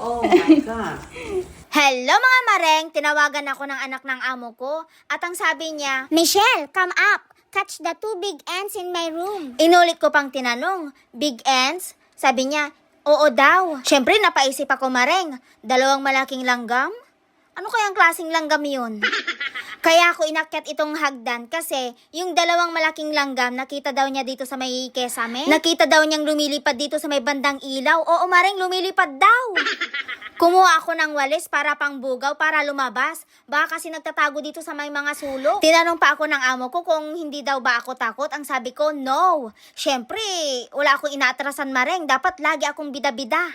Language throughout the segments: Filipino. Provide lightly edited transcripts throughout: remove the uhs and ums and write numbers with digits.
Oh my God. Hello mga mareng! Tinawagan ako ng anak ng amo ko at ang sabi niya, Michelle, come up! Catch the 2 big ants in my room. Inulit ko pang tinanong, big ants? Sabi niya, oo daw. Siyempre napaisip ako mareng, 2 malaking langgam? Ano kayang klaseng langgam yun? Kaya ako inakyat itong hagdan kasi yung 2 malaking langgam nakita daw niya dito sa may kesame. Nakita daw niyang lumilipad dito sa may bandang ilaw. Oo mareng, lumilipad daw. Kumuha ako ng walis para pangbugaw para lumabas. Baka kasi nagtatago dito sa may mga sulok. Tinanong pa ako ng amo ko kung hindi daw ba ako takot. Ang sabi ko, no. Siyempre, wala akong inaatrasan mareng. Dapat lagi akong bida-bida.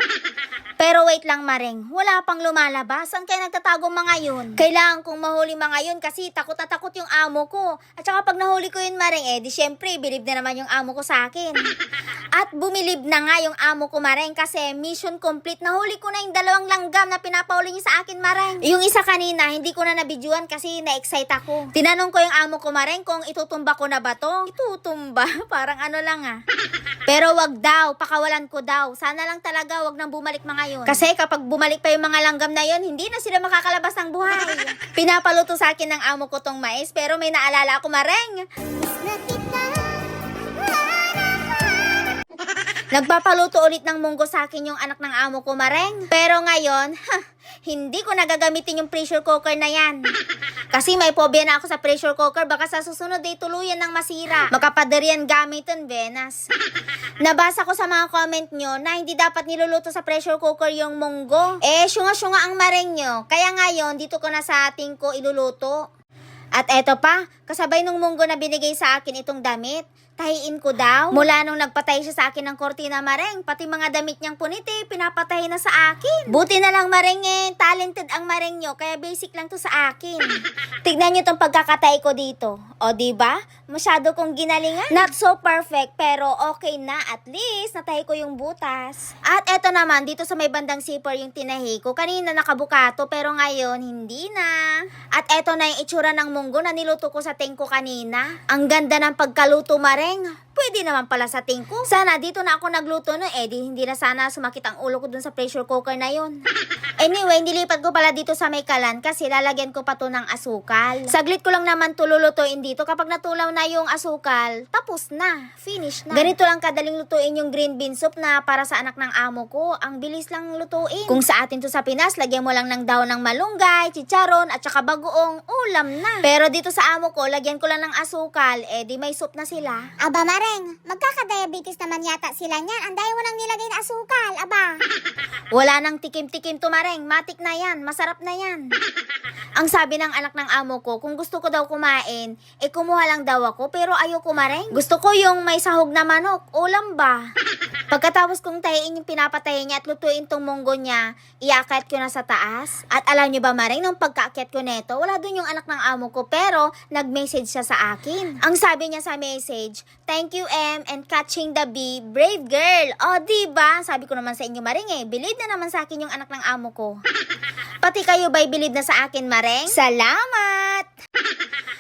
Pero wait lang mareng, wala pang lumalabas. Saan kaya nagtatago mga yun? Kailangan kong mahuli mga yun kasi takot na takot yung amo ko. At saka pag nahuli ko yun mareng, di syempre, bilib na naman yung amo ko sa akin. At bumilib na nga yung amo ko mareng kasi mission complete. Nahuli ko na yung 2 langgam na pinapahuli niya sa akin mareng. Yung isa kanina, hindi ko na nabidyoan kasi na-excite ako. Tinanong ko yung amo ko mareng kung itutumba ko na ba to. Itutumba? Parang ano lang ah. Pero wag daw, pakawalan ko daw. Sana lang talaga wag nang bumalik mga yun. Kasi kapag bumalik pa yung mga langgam na yun, hindi na sila makakalabas ng buhay. Pinapaluto sa akin ng amo ko tong mais, pero may naalala ako mareng. Nagpapaluto ulit ng munggo sa akin yung anak ng amo ko mareng. Pero ngayon, hindi ko nagagamitin yung pressure cooker na yan. Kasi may phobia na ako sa pressure cooker. Baka sa susunod ay tuluyan ng masira. Makapadarian gamitin, Venas. Nabasa ko sa mga comment nyo na hindi dapat niluluto sa pressure cooker yung munggo. Syunga-syunga ang mareng nyo. Kaya ngayon, dito ko na sa ating ko iluluto. At eto pa, kasabay nung munggo na binigay sa akin itong damit, tahiin ko daw. Mula nung nagpatay siya sa akin ng kortina mareng, pati mga damit niyang puniti, pinapatay na sa akin. Buti na lang mareng talented ang mareng nyo, kaya basic lang to sa akin. Tignan nyo tong pagkakatay ko dito. O diba? Masyado kong ginalingan. Not so perfect, pero okay na. At least, natahi ko yung butas. At eto naman, dito sa may bandang zipper yung tinahi ko. Kanina nakabukato, pero ngayon, hindi na. At eto na yung itsura ng munggo na niluto ko sa tingko kanina. Ang ganda ng pagkaluto mareng. Pwede naman pala sa tingko. Sana dito na ako nagluto no, di hindi na sana sumakit ang ulo ko dun sa pressure cooker na yun. Anyway, nilipat ko pala dito sa may kalan kasi lalagyan ko pa to ng asukal. Saglit ko lang naman to lulutuin dito. Kapag natulaw na yung asukal, tapos na. Finish na. Ganito lang kadaling lutuin yung green bean soup na para sa anak ng amo ko. Ang bilis lang lutuin. Kung sa atin to sa Pinas, lagyan mo lang ng daon ng malunggay, chicharon, at saka bagoong, ulam na. Pero dito sa amo ko, lagyan ko lang ng asukal, di may soup na sila. Aba mareng, magkaka-diabetes naman yata sila niyan. Ang dahil mo nang nilagay na asukal, aba. Wala nang tikim-tikim to mareng, matik na yan, masarap na yan. Ang sabi ng anak ng amo ko, kung gusto ko daw kumain, kumuha lang daw ako, pero ayoko mareng. Gusto ko yung may sahog na manok, ulam ba? Pagkatapos kong tahiin yung pinapatay niya at lutuin tong munggo niya, iakyat ko na sa taas. At alam niyo ba mareng, nung pagkaakyat ko neto, wala dun yung anak ng amo ko, pero nag-message siya sa akin. Ang sabi niya sa message, thank you M and catching the bee, brave girl. O diba? Sabi ko naman sa inyo mareng believe na naman sa akin yung anak ng amo ko. Pati kayo ba'y believe na sa akin mareng? Salamat!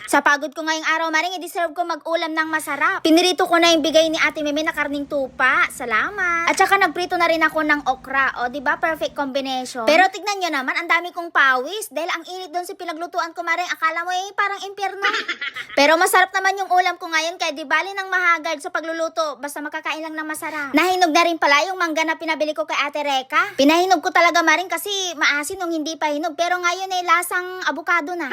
Sa pagod ko ngayong araw mareng, deserve ko mag-ulam ng masarap. Pinirito ko na yung bigay ni Ate Meme na karning tupa. Salamat. At saka nagprito na rin ako ng okra. O diba? Perfect combination. Pero tignan nyo naman, ang dami kong pawis. Dahil ang init doon sa pinaglutuan ko mareng, akala mo parang impyerno. Pero masarap naman yung ulam ko ngayon, kaya di bali ng mahagard sa pagluluto. Basta makakain lang ng masarap. Nahinog na rin pala yung mangga na pinabili ko kay Ate Reka. Pinahinog ko talaga mareng kasi maasin nung hindi pa hinog. Pero ngayon lasang abukado na.